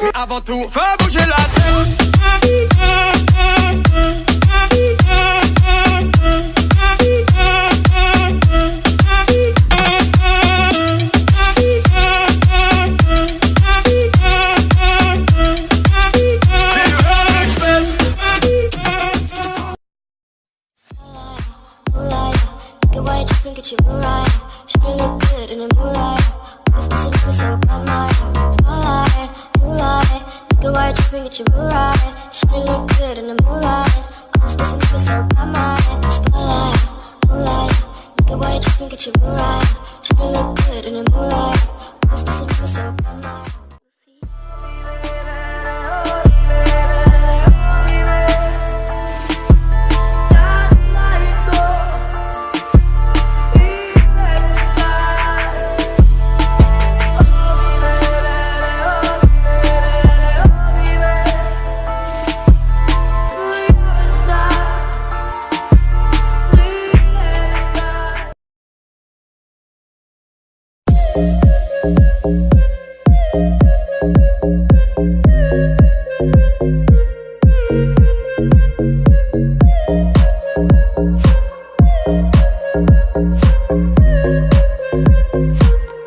Mais avant tout, fais bouger la tête. Get you right, should've look good in the moonlight. This pussy looking so bad, my spotlight, moonlight. Get white, dripping, get you right, should've look good in the moonlight. This pussy looking so bad, my spotlight, moonlight. Get white, dripping, get you right, should've look good in the moonlight. This pussy looking so bad, my.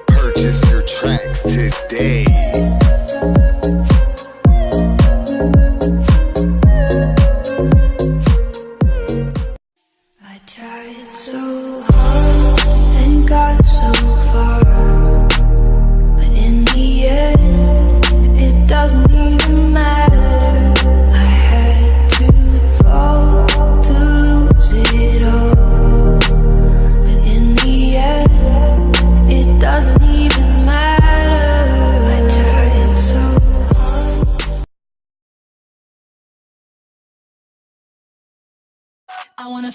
Purchase your tracks today. I tried so hard and got so far, but in the end, it doesn't even matter. I had to fall to lose it all, but in the end, it doesn't even matter. I tried so hard. I wanna